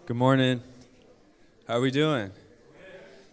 Good morning. How are we doing?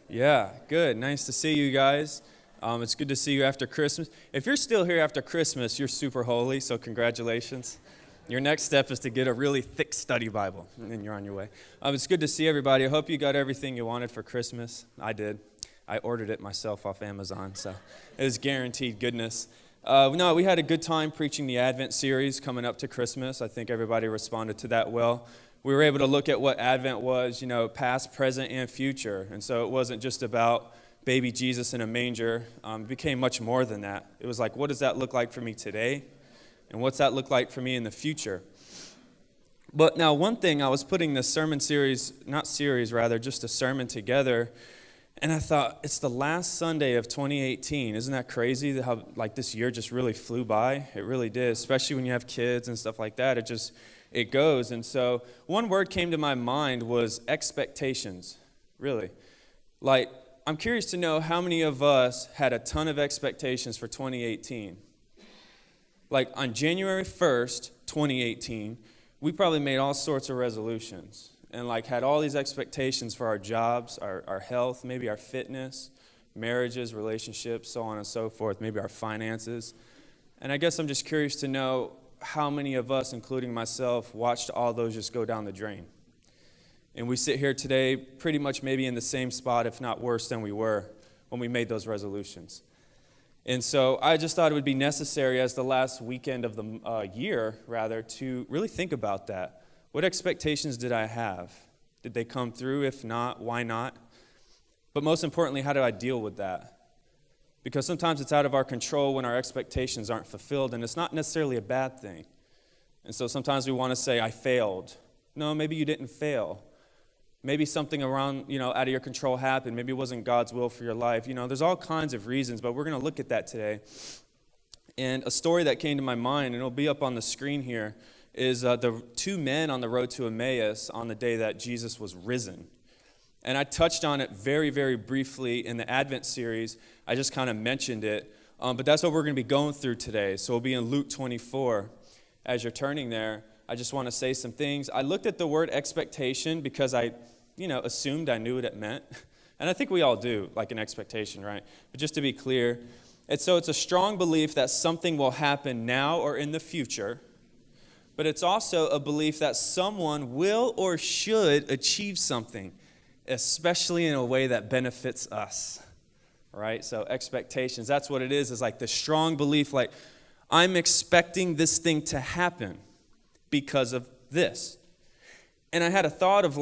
Yeah, good. Nice to see you guys. It's good to see you after Christmas. If you're still here after Christmas, you're super holy, so congratulations. Your next step is to get a really thick study Bible, and then you're on your way. It's good to see everybody. I hope you got everything you wanted for Christmas. I did. I ordered it myself off Amazon, so it was guaranteed goodness. No, we had a good time preaching the Advent series coming up to Christmas. I think everybody responded to that well. We were able to look at what Advent was, past, present, and future. And so it wasn't just about baby Jesus in a manger. It became much more than that. It was like, what does that look like for me today? And what's that look like for me in the future? But now one thing, I was putting this sermon series, just a sermon together. And I thought, it's the last Sunday of 2018. Isn't that crazy how this year just really flew by? It really did, especially when you have kids and stuff like that. It goes. And so one word came to my mind was expectations, really. I'm curious to know how many of us had a ton of expectations for 2018. On January 1st, 2018, we probably made all sorts of resolutions and had all these expectations for our jobs, our health, maybe our fitness, marriages, relationships, so on and so forth, maybe our finances. And I guess I'm just curious to know how many of us, including myself, watched all those just go down the drain. And we sit here today pretty much maybe in the same spot, if not worse than we were when we made those resolutions. And so I just thought it would be necessary as the last weekend of the year, to really think about that. What expectations did I have? Did they come through? If not, why not? But most importantly, how do I deal with that? Because sometimes it's out of our control when our expectations aren't fulfilled, and it's not necessarily a bad thing. And so sometimes we want to say, I failed. No, maybe you didn't fail. Maybe something around, out of your control happened. Maybe it wasn't God's will for your life. There's all kinds of reasons, but we're going to look at that today. And a story that came to my mind, and it'll be up on the screen here, is the two men on the road to Emmaus on the day that Jesus was risen. And I touched on it very, very briefly in the Advent series. I just kind of mentioned it. But that's what we're going to be going through today. So we'll be in Luke 24. As you're turning there, I just want to say some things. I looked at the word expectation because I, assumed I knew what it meant. And I think we all do, an expectation, right? But just to be clear, it's a strong belief that something will happen now or in the future. But it's also a belief that someone will or should achieve something, especially in a way that benefits us, right? So expectations, that's what it is the strong belief, I'm expecting this thing to happen because of this. And I had a thought of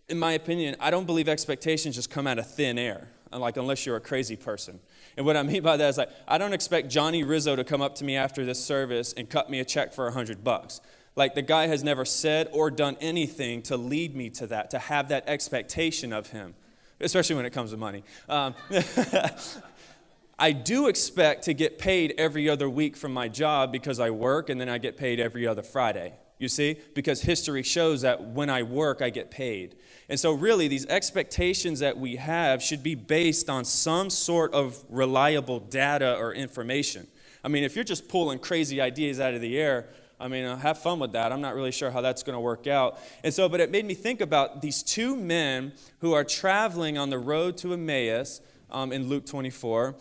in my opinion, I don't believe expectations just come out of thin air, unless you're a crazy person. And what I mean by that is I don't expect Johnny Rizzo to come up to me after this service and cut me a check for $100. The guy has never said or done anything to lead me to that, to have that expectation of him, especially when it comes to money. I do expect to get paid every other week from my job because I work, and then I get paid every other Friday. You see? Because history shows that when I work, I get paid. And so really, these expectations that we have should be based on some sort of reliable data or information. If you're just pulling crazy ideas out of the air, have fun with that. I'm not really sure how that's going to work out. And so, but it made me think about these two men who are traveling on the road to Emmaus in Luke 24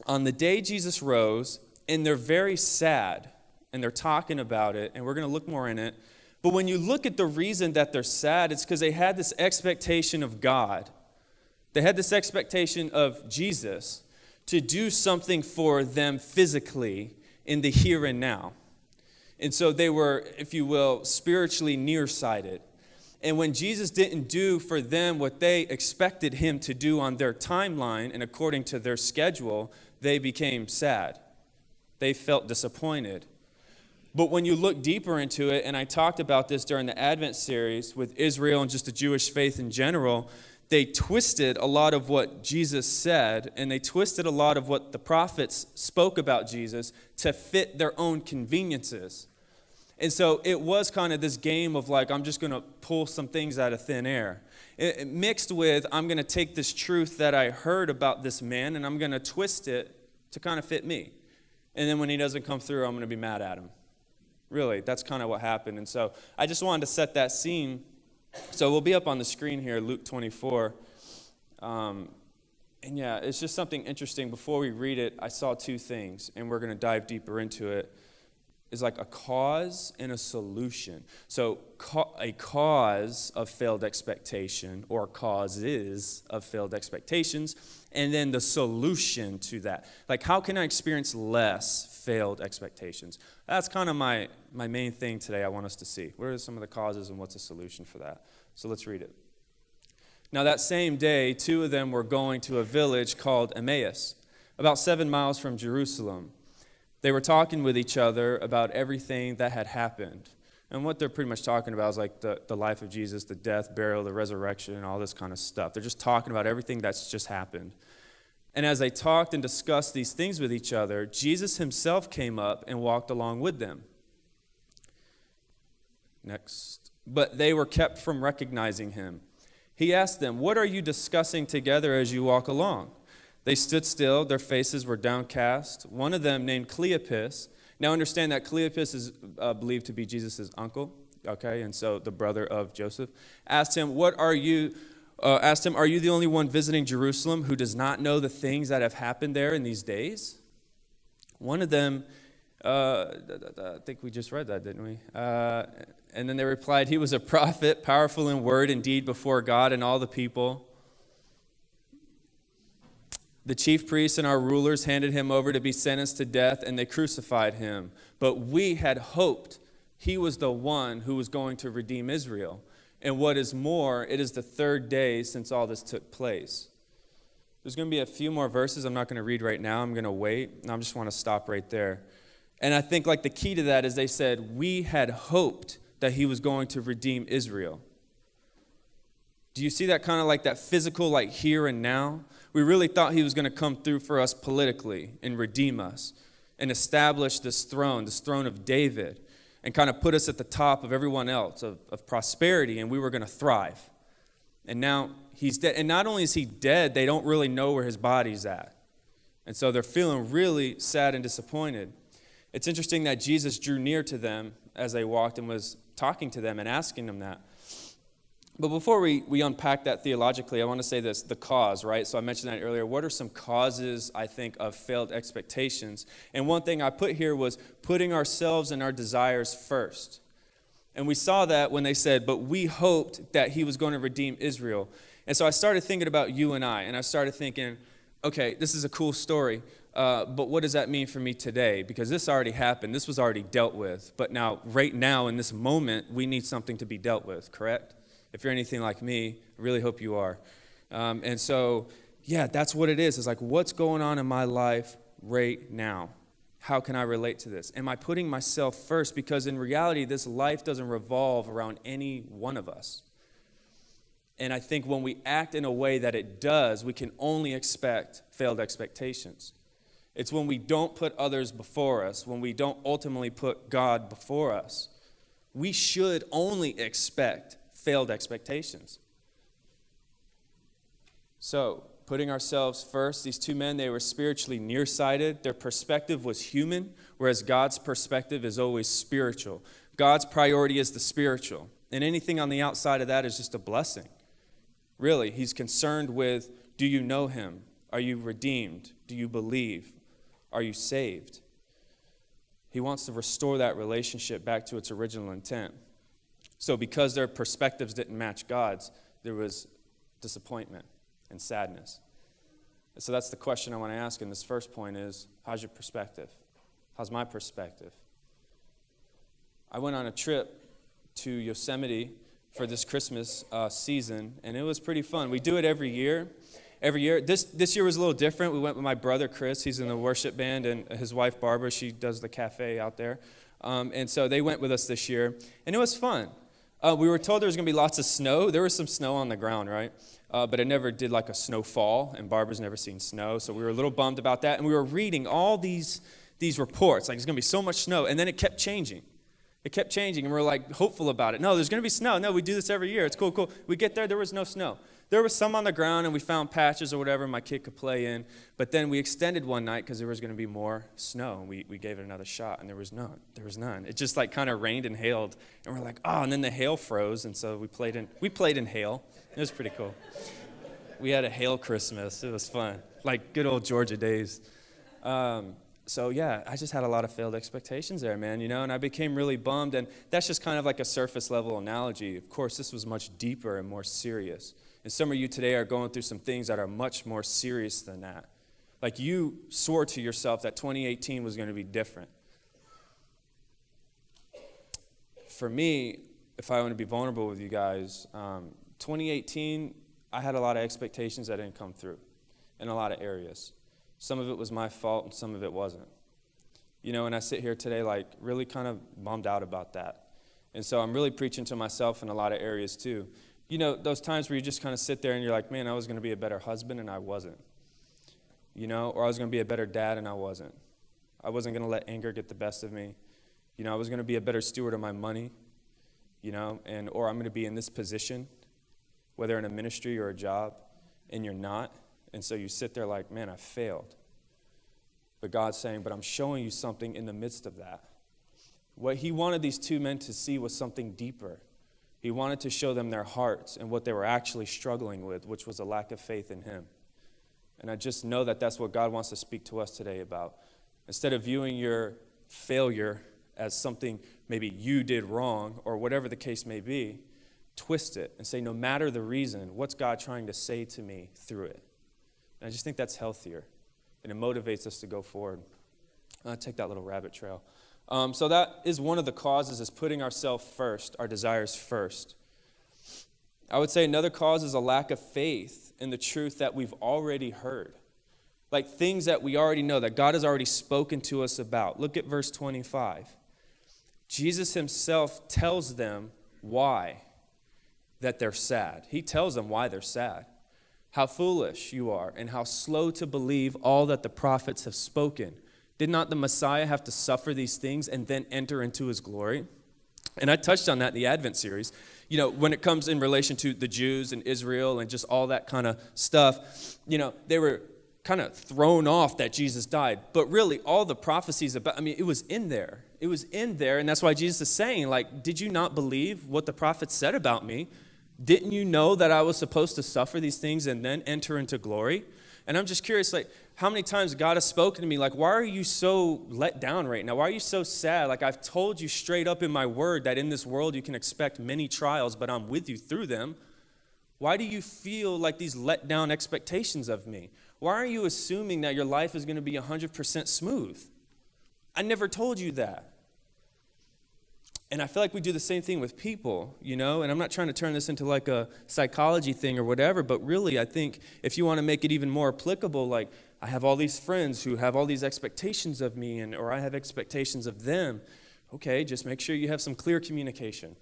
on the day Jesus rose, and they're very sad, and they're talking about it, and we're going to look more in it. But when you look at the reason that they're sad, it's because they had this expectation of God. They had this expectation of Jesus to do something for them physically in the here and now. And so they were, if you will, spiritually nearsighted. And when Jesus didn't do for them what they expected him to do on their timeline and according to their schedule, they became sad. They felt disappointed. But when you look deeper into it, and I talked about this during the Advent series with Israel and just the Jewish faith in general, they twisted a lot of what Jesus said, and they twisted a lot of what the prophets spoke about Jesus to fit their own conveniences. And so it was kind of this game of I'm just going to pull some things out of thin air. It mixed with, I'm going to take this truth that I heard about this man, and I'm going to twist it to kind of fit me. And then when he doesn't come through, I'm going to be mad at him. Really, that's kind of what happened. And so I just wanted to set that scene So we'll be up on the screen here, Luke 24. And yeah, it's just something interesting. Before we read it, I saw two things, and we're going to dive deeper into it. It's like a cause and a solution. So a cause of failed expectation, or causes of failed expectations, and then the solution to that. Like, how can I experience less failed expectations? That's kind of my main thing today I want us to see. What are some of the causes and what's the solution for that? So let's read it. Now that same day, two of them were going to a village called Emmaus, about 7 miles from Jerusalem. They were talking with each other about everything that had happened. And what they're pretty much talking about is like the life of Jesus, the death, burial, the resurrection, and all this kind of stuff. They're just talking about everything that's just happened. And as they talked and discussed these things with each other, Jesus himself came up and walked along with them. Next. But they were kept from recognizing him. He asked them, "What are you discussing together as you walk along?" They stood still, their faces were downcast. One of them, named Cleopas, now understand that Cleopas is believed to be Jesus' uncle, okay, and so the brother of Joseph, asked him, "Are you the only one visiting Jerusalem who does not know the things that have happened there in these days?" One of them, I think we just read that, didn't we? And then they replied, "He was a prophet, powerful in word and deed before God and all the people. The chief priests and our rulers handed him over to be sentenced to death, and they crucified him. But we had hoped he was the one who was going to redeem Israel. And what is more, it is the third day since all this took place." There's going to be a few more verses I'm not going to read right now. I'm going to wait, and I just want to stop right there. And I think like the key to that is they said, we had hoped that he was going to redeem Israel. Do you see that kind of like that physical, like here and now? We really thought he was going to come through for us politically and redeem us and establish this throne of David, and kind of put us at the top of everyone else, of prosperity, and we were going to thrive. And now he's dead. And not only is he dead, they don't really know where his body's at. And so they're feeling really sad and disappointed. It's interesting that Jesus drew near to them as they walked and was talking to them and asking them that. But before we unpack that theologically, I want to say this, the cause, right? So I mentioned that earlier. What are some causes, I think, of failed expectations? And one thing I put here was putting ourselves and our desires first. And we saw that when they said, but we hoped that he was going to redeem Israel. And so I started thinking about you and I started thinking, okay, this is a cool story, but what does that mean for me today? Because this already happened. This was already dealt with. But now, right now, in this moment, we need something to be dealt with, correct? If you're anything like me, I really hope you are. And so, yeah, that's what it is. It's like, what's going on in my life right now? How can I relate to this? Am I putting myself first? Because in reality, this life doesn't revolve around any one of us. And I think when we act in a way that it does, we can only expect failed expectations. It's when we don't put others before us, when we don't ultimately put God before us, we should only expect failed expectations. So, putting ourselves first, these two men, they were spiritually nearsighted. Their perspective was human, whereas God's perspective is always spiritual. God's priority is the spiritual, and anything on the outside of that is just a blessing. Really, he's concerned with, do you know him? Are you redeemed? Do you believe? Are you saved? He wants to restore that relationship back to its original intent. So because their perspectives didn't match God's, there was disappointment and sadness. And so that's the question I want to ask in this first point is, how's your perspective? How's my perspective? I went on a trip to Yosemite for this Christmas season, and it was pretty fun. We do it every year. This year was a little different. We went with my brother, Chris. He's in the worship band, and his wife, Barbara, she does the cafe out there. And so they went with us this year, and it was fun. We were told there was going to be lots of snow. There was some snow on the ground, right? But it never did like a snowfall, and Barbara's never seen snow, so we were a little bummed about that. And we were reading all these reports, like there's going to be so much snow, and then it kept changing. It kept changing, and we're like hopeful about it. No, there's going to be snow. No, we do this every year. It's cool, cool. We get there was no snow. There was some on the ground, and we found patches or whatever my kid could play in. But then we extended one night because there was going to be more snow. And we gave it another shot, and there was none. There was none. It just like kind of rained and hailed, and we're like, oh, and then the hail froze, and so we played in hail. It was pretty cool. We had a hail Christmas. It was fun, like good old Georgia days. So yeah, I just had a lot of failed expectations there, man, and I became really bummed, and that's just kind of like a surface level analogy. Of course, this was much deeper and more serious. And some of you today are going through some things that are much more serious than that. Like you swore to yourself that 2018 was going to be different. For me, if I want to be vulnerable with you guys, 2018, I had a lot of expectations that didn't come through in a lot of areas. Some of it was my fault and some of it wasn't. And I sit here today like really kind of bummed out about that. And so I'm really preaching to myself in a lot of areas too. Those times where you just kind of sit there and you're like, man, I was going to be a better husband and I wasn't. Or I was going to be a better dad and I wasn't. I wasn't going to let anger get the best of me. I was going to be a better steward of my money, or I'm going to be in this position, whether in a ministry or a job, and you're not. And so you sit there like, man, I failed. But God's saying, but I'm showing you something in the midst of that. What he wanted these two men to see was something deeper. He wanted to show them their hearts and what they were actually struggling with, which was a lack of faith in him. And I just know that that's what God wants to speak to us today about. Instead of viewing your failure as something maybe you did wrong or whatever the case may be, twist it and say, no matter the reason, what's God trying to say to me through it? And I just think that's healthier, and it motivates us to go forward. I'll take that little rabbit trail. So that is one of the causes, is putting ourselves first, our desires first. I would say another cause is a lack of faith in the truth that we've already heard. Like things that we already know, that God has already spoken to us about. Look at verse 25. Jesus himself tells them why that they're sad. He tells them why they're sad. How foolish you are, and how slow to believe all that the prophets have spoken. Did not the Messiah have to suffer these things and then enter into his glory? And I touched on that in the Advent series. When it comes in relation to the Jews and Israel and just all that kind of stuff, they were kind of thrown off that Jesus died. But really, all the prophecies it was in there. It was in there, and that's why Jesus is saying, did you not believe what the prophets said about me? Didn't you know that I was supposed to suffer these things and then enter into glory? And I'm just curious, how many times God has spoken to me, why are you so let down right now? Why are you so sad? I've told you straight up in my word that in this world you can expect many trials, but I'm with you through them. Why do you feel like these let down expectations of me? Why are you assuming that your life is going to be 100% smooth? I never told you that. And I feel like we do the same thing with people, and I'm not trying to turn this into a psychology thing or whatever, but really I think if you want to make it even more applicable, I have all these friends who have all these expectations of me, or I have expectations of them. Okay, just make sure you have some clear communication.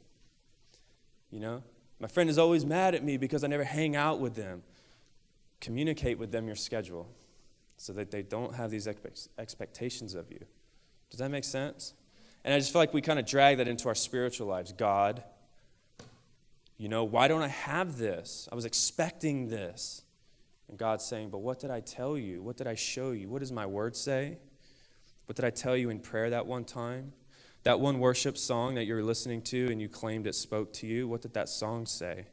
My friend is always mad at me because I never hang out with them. Communicate with them your schedule so that they don't have these expectations of you. Does that make sense? And I just feel like we kind of drag that into our spiritual lives. God, why don't I have this? I was expecting this. And God's saying, but what did I tell you? What did I show you? What does my word say? What did I tell you in prayer that one time? That one worship song that you were listening to and you claimed it spoke to you, what did that song say?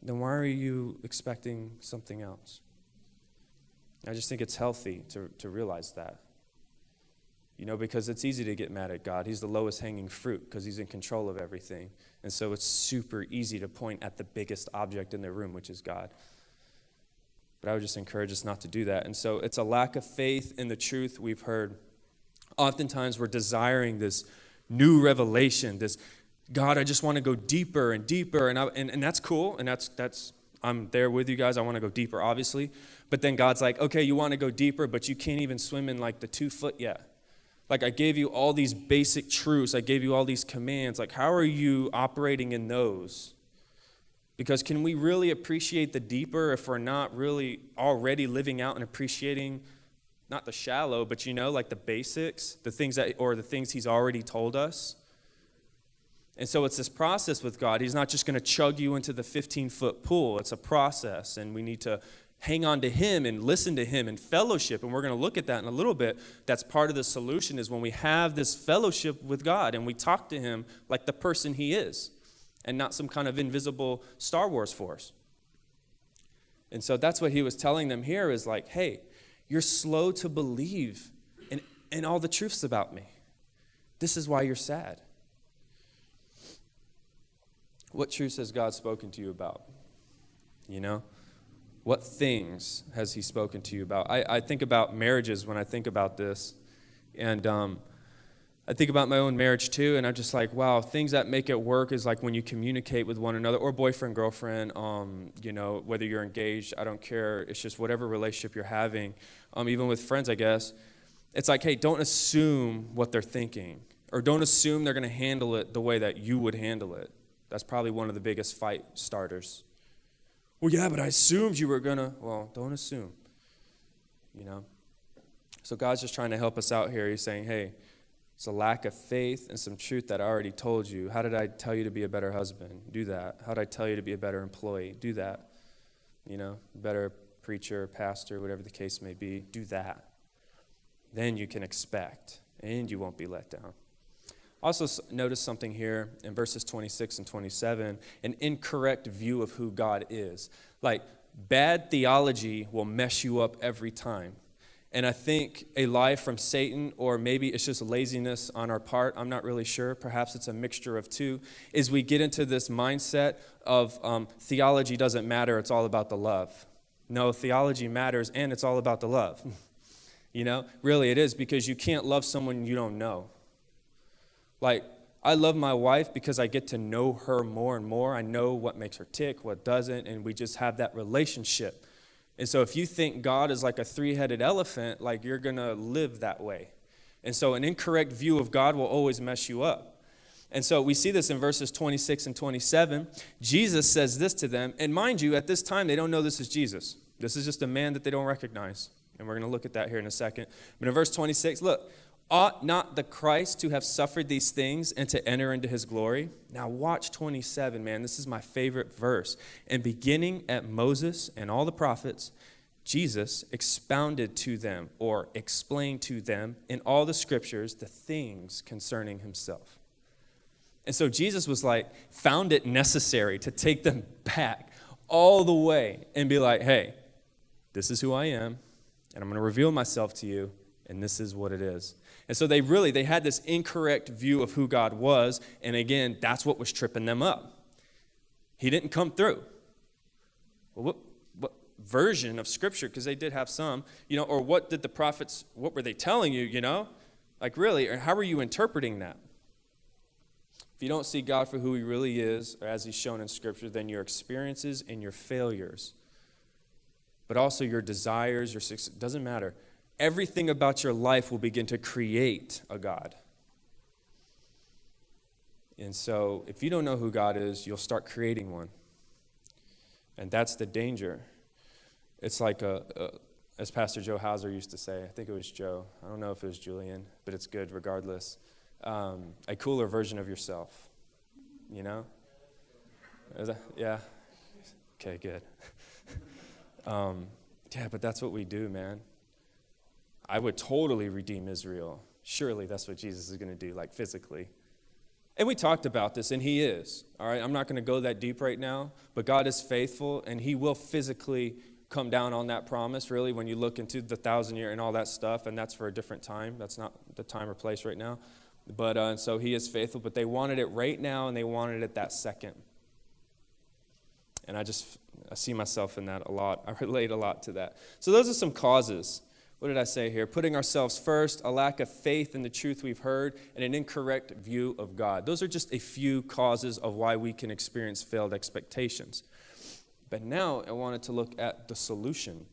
Then why are you expecting something else? I just think it's healthy to realize that. Because it's easy to get mad at God. He's the lowest hanging fruit because he's in control of everything. And so it's super easy to point at the biggest object in the room, which is God. But I would just encourage us not to do that. And so it's a lack of faith in the truth we've heard. Oftentimes we're desiring this new revelation, this, God, I just want to go deeper and deeper. And that's cool. And that's I'm there with you guys. I want to go deeper, obviously. But then God's like, okay, you want to go deeper, but you can't even swim in the 2 foot yet. I gave you all these basic truths. I gave you all these commands. How are you operating in those? Because can we really appreciate the deeper if we're not really already living out and appreciating, not the shallow, but the basics, the things he's already told us? And so it's this process with God. He's not just going to chug you into the 15-foot pool. It's a process, and we need to hang on to him and listen to him and fellowship. And we're going to look at that in a little bit. That's part of the solution, is when we have this fellowship with God and we talk to him like the person he is and not some kind of invisible Star Wars force. And so that's what he was telling them here, is like, hey, you're slow to believe in all the truths about me. This is why you're sad. What truths has God spoken to you about? You know? What things has he spoken to you about? I think about marriages when I think about this. And I think about my own marriage too, and I'm just like, wow, things that make it work is like when you communicate with one another, or boyfriend, girlfriend, you know, whether you're engaged, I don't care. It's just whatever relationship you're having. Even with friends, I guess. It's like, hey, don't assume what they're thinking, or don't assume they're going to handle it the way that you would handle it. That's probably one of the biggest fight starters. Well, yeah, but I assumed you were going to. Well, don't assume, you know. So God's just trying to help us out here. He's saying, hey, it's a lack of faith and some truth that I already told you. How did I tell you to be a better husband? Do that. How did I tell you to be a better employee? Do that. You know, better preacher, pastor, whatever the case may be. Do that. Then you can expect, and you won't be let down. Also notice something here in verses 26 and 27, an incorrect view of who God is. Like, bad theology will mess you up every time. And I think a lie from Satan, or maybe it's just laziness on our part, I'm not really sure, perhaps it's a mixture of two, is we get into this mindset of theology doesn't matter, it's all about the love. No, theology matters, and it's all about the love. You know, really it is, because you can't love someone you don't know. Like, I love my wife because I get to know her more and more. I know what makes her tick, what doesn't, and we just have that relationship. And so if you think God is like a three-headed elephant, like, you're going to live that way. And so an incorrect view of God will always mess you up. And so we see this in verses 26 and 27. Jesus says this to them. And mind you, at this time, they don't know this is Jesus. This is just a man that they don't recognize. And we're going to look at that here in a second. But in verse 26, look. Ought not the Christ to have suffered these things and to enter into his glory? Now watch 27, man. This is my favorite verse. And beginning at Moses and all the prophets, Jesus expounded to them, or explained to them in all the scriptures, the things concerning himself. And so Jesus was like, found it necessary to take them back all the way and be like, hey, this is who I am, and I'm going to reveal myself to you, and this is what it is. And so they had this incorrect view of who God was, and again, that's what was tripping them up. He didn't come through. Well, what version of Scripture, because they did have some, you know, or what did the prophets, what were they telling you, you know? Like, really, or how are you interpreting that? If you don't see God for who he really is, or as he's shown in Scripture, then your experiences and your failures, but also your desires, your success, doesn't matter. Everything about your life will begin to create a God. And so if you don't know who God is, you'll start creating one. And that's the danger. It's like, as Pastor Joe Hauser used to say, I think it was Joe. I don't know if it was Julian, but it's good regardless. A cooler version of yourself, you know? Yeah? Okay, good. Yeah, but that's what we do, man. I would totally redeem Israel. Surely that's what Jesus is going to do, like physically. And we talked about this, and he is. All right, I'm not going to go that deep right now, but God is faithful, and he will physically come down on that promise, really, when you look into the 1,000-year and all that stuff, and that's for a different time. That's not the time or place right now. But so he is faithful, but they wanted it right now, and they wanted it that second. And I see myself in that a lot. I relate a lot to that. So those are some causes. What did I say here? Putting ourselves first, a lack of faith in the truth we've heard, and an incorrect view of God. Those are just a few causes of why we can experience failed expectations. But now I wanted to look at the solution.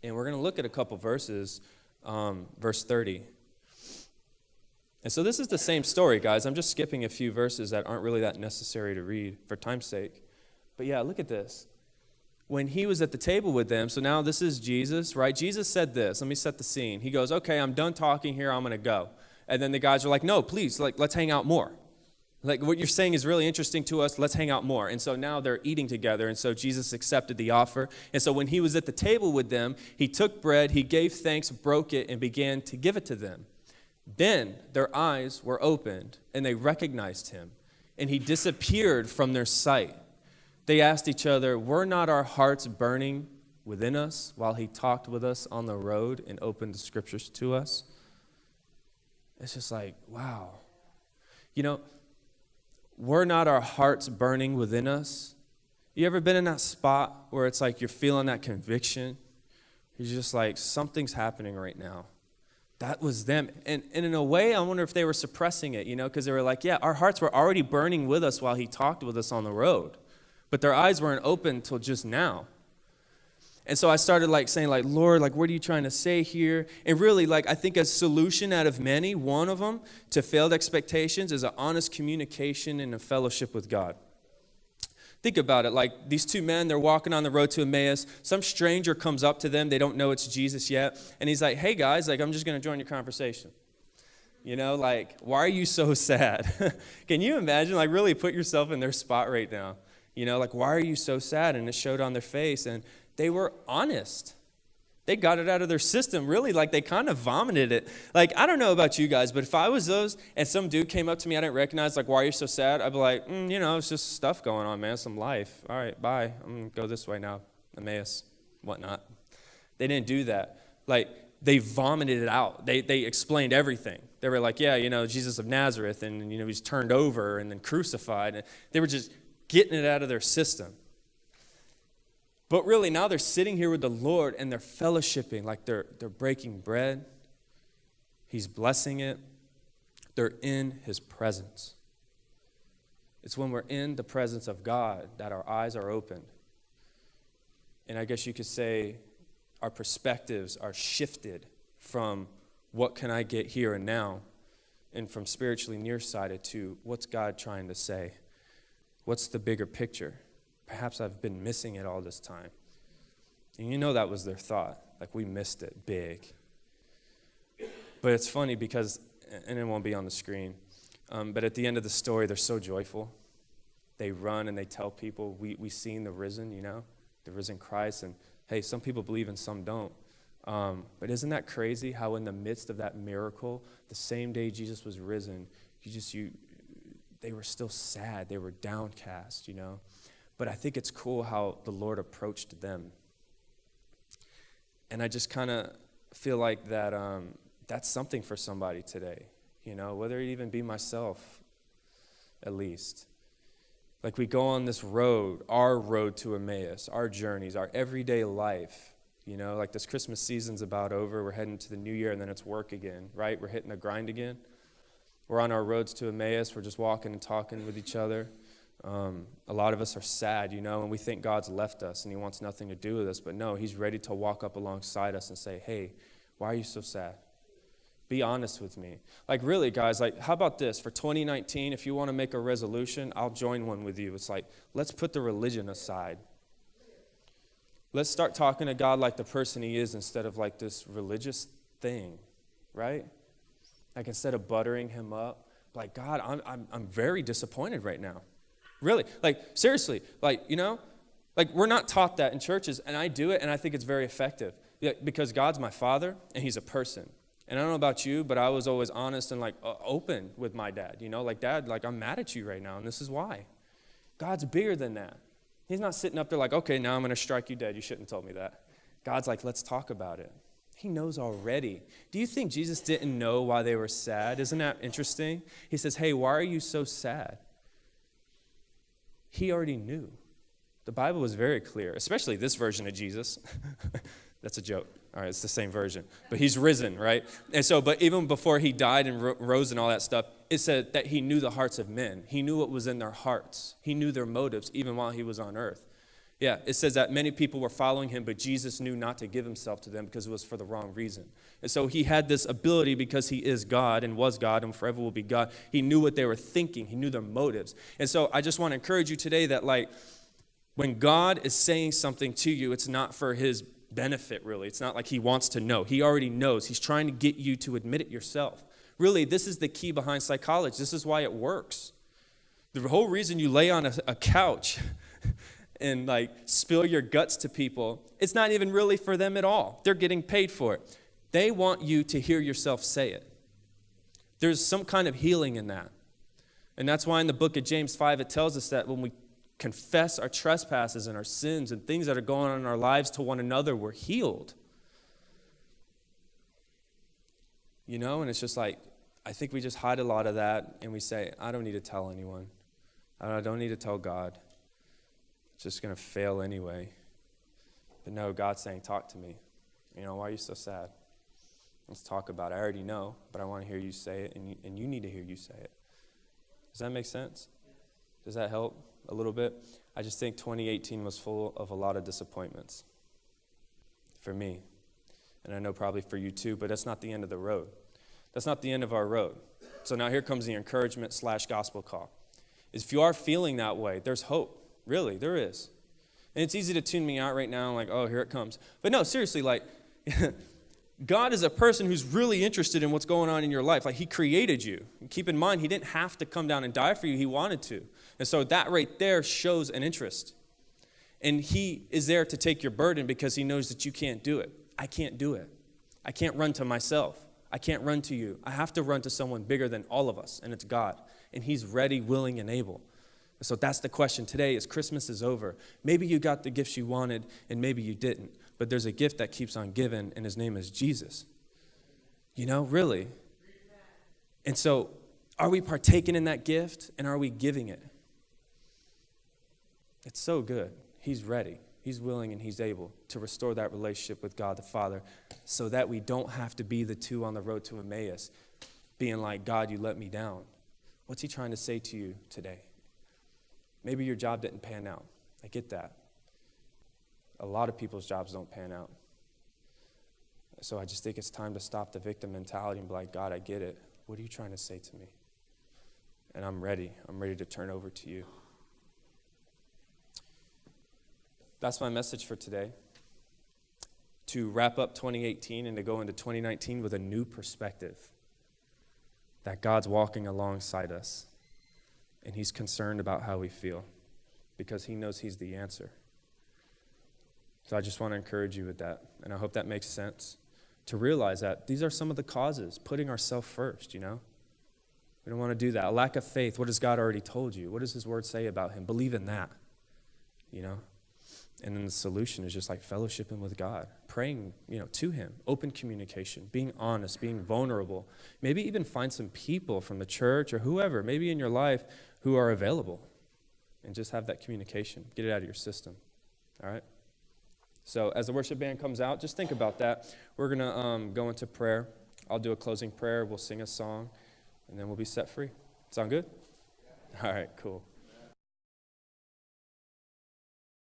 And we're going to look at a couple verses, verse 30. And so this is the same story, guys. I'm just skipping a few verses that aren't really that necessary to read for time's sake. But yeah, look at this. When he was at the table with them, so now this is Jesus, right? Jesus said this. Let me set the scene. He goes, okay, I'm done talking here. I'm going to go. And then the guys are like, no, please, let's hang out more. Like, what you're saying is really interesting to us. Let's hang out more. And so now they're eating together. And so Jesus accepted the offer. And so when he was at the table with them, he took bread, he gave thanks, broke it, and began to give it to them. Then their eyes were opened, and they recognized him. And he disappeared from their sight. They asked each other, were not our hearts burning within us while he talked with us on the road and opened the scriptures to us? It's just like, wow. You know, were not our hearts burning within us? You ever been in that spot where it's like you're feeling that conviction? You're just like, something's happening right now. That was them. And in a way, I wonder if they were suppressing it, because they were like, yeah, our hearts were already burning with us while he talked with us on the road. But their eyes weren't open until just now. And so I started saying, Lord, what are you trying to say here? And really, I think a solution out of many, one of them to failed expectations is an honest communication and a fellowship with God. Think about it. These two men, they're walking on the road to Emmaus. Some stranger comes up to them. They don't know it's Jesus yet. And he's like, hey, guys, I'm just going to join your conversation. Why are you so sad? Can you imagine, really put yourself in their spot right now? Why are you so sad? And it showed on their face. And they were honest. They got it out of their system. Really, they kind of vomited it. I don't know about you guys, but if I was those and some dude came up to me I didn't recognize, why are you so sad? I'd be like, it's just stuff going on, man, some life. All right, bye. I'm going to go this way now, Emmaus, whatnot. They didn't do that. They vomited it out. They explained everything. They were like, yeah, Jesus of Nazareth, and, he's turned over and then crucified. And they were just getting it out of their system. But really, now they're sitting here with the Lord and they're fellowshipping, they're breaking bread. He's blessing it. They're in his presence. It's when we're in the presence of God that our eyes are opened. And I guess you could say our perspectives are shifted from what can I get here and now, and from spiritually nearsighted to what's God trying to say? What's the bigger picture? Perhaps I've been missing it all this time. And that was their thought. We missed it big. But it's funny because, and it won't be on the screen, but at the end of the story, they're so joyful. They run and they tell people, we seen the risen, the risen Christ. And hey, some people believe and some don't. But isn't that crazy how in the midst of that miracle, the same day Jesus was risen, they were still sad. They were downcast, But I think it's cool how the Lord approached them. And I just kind of feel like that that's something for somebody today, whether it even be myself, at least. We go on this road, our road to Emmaus, our journeys, our everyday life, this Christmas season's about over. We're heading to the new year and then it's work again, right? We're hitting the grind again. We're on our roads to Emmaus. We're just walking and talking with each other. A lot of us are sad, and we think God's left us and he wants nothing to do with us. But no, he's ready to walk up alongside us and say, hey, why are you so sad? Be honest with me. Really, guys, how about this? For 2019, if you want to make a resolution, I'll join one with you. It's let's put the religion aside. Let's start talking to God like the person he is instead of this religious thing, right? Instead of buttering him up, God, I'm very disappointed right now. Really, seriously, we're not taught that in churches, and I do it, and I think it's very effective because God's my father, and he's a person. And I don't know about you, but I was always honest and open with my dad, Dad, I'm mad at you right now, and this is why. God's bigger than that. He's not sitting up there okay, now I'm going to strike you dead. You shouldn't have told me that. God's let's talk about it. He knows already. Do you think Jesus didn't know why they were sad? Isn't that interesting? He says, hey, why are you so sad? He already knew. The Bible was very clear, especially this version of Jesus. That's a joke. All right, it's the same version. But he's risen, right? And so, but even before he died and rose and all that stuff, it said that he knew the hearts of men. He knew what was in their hearts. He knew their motives even while he was on earth. Yeah, it says that many people were following him, but Jesus knew not to give himself to them because it was for the wrong reason. And so he had this ability because he is God and was God and forever will be God. He knew what they were thinking. He knew their motives. And so I just want to encourage you today that when God is saying something to you, it's not for his benefit, really. It's not he wants to know. He already knows. He's trying to get you to admit it yourself. Really, this is the key behind psychology. This is why it works. The whole reason you lay on a couch and like spill your guts to people, it's not even really for them at all. They're getting paid for it. They want you to hear yourself say it. There's some kind of healing in that. And that's why in the book of James 5, it tells us that when we confess our trespasses and our sins and things that are going on in our lives to one another, we're healed. You know, and it's just like, I think we just hide a lot of that and we say, I don't need to tell anyone. I don't need to tell God. It's just going to fail anyway. But no, God's saying, talk to me. You know, why are you so sad? Let's talk about it. I already know, but I want to hear you say it, and you need to hear you say it. Does that make sense? Does that help a little bit? I just think 2018 was full of a lot of disappointments for me. And I know probably for you too, but that's not the end of the road. That's not the end of our road. So now here comes the encouragement / gospel call. If you are feeling that way, there's hope. Really, there is. And it's easy to tune me out right now, like, oh, here it comes. But no, seriously, like, God is a person who's really interested in what's going on in your life. Like, he created you. And keep in mind, he didn't have to come down and die for you. He wanted to. And so that right there shows an interest. And he is there to take your burden because he knows that you can't do it. I can't do it. I can't run to myself. I can't run to you. I have to run to someone bigger than all of us, and it's God. And he's ready, willing, and able. So that's the question today as Christmas is over. Maybe you got the gifts you wanted, and maybe you didn't. But there's a gift that keeps on giving, and his name is Jesus. You know, really. And so are we partaking in that gift, and are we giving it? It's so good. He's ready. He's willing and he's able to restore that relationship with God the Father so that we don't have to be the two on the road to Emmaus being like, God, you let me down. What's he trying to say to you today? Maybe your job didn't pan out. I get that. A lot of people's jobs don't pan out. So I just think it's time to stop the victim mentality and be like, God, I get it. What are you trying to say to me? And I'm ready. I'm ready to turn over to you. That's my message for today. To wrap up 2018 and to go into 2019 with a new perspective. That God's walking alongside us. And he's concerned about how we feel. Because he knows he's the answer. So I just want to encourage you with that. And I hope that makes sense. To realize that these are some of the causes. Putting ourselves first, you know. We don't want to do that. A lack of faith. What has God already told you? What does his word say about him? Believe in that. You know. And then the solution is just like fellowshipping with God, praying, you know, to him, open communication, being honest, being vulnerable. Maybe even find some people from the church or whoever, maybe in your life, who are available. And just have that communication. Get it out of your system. All right? So as the worship band comes out, just think about that. We're going to go into prayer. I'll do a closing prayer. We'll sing a song, and then we'll be set free. Sound good? All right, cool.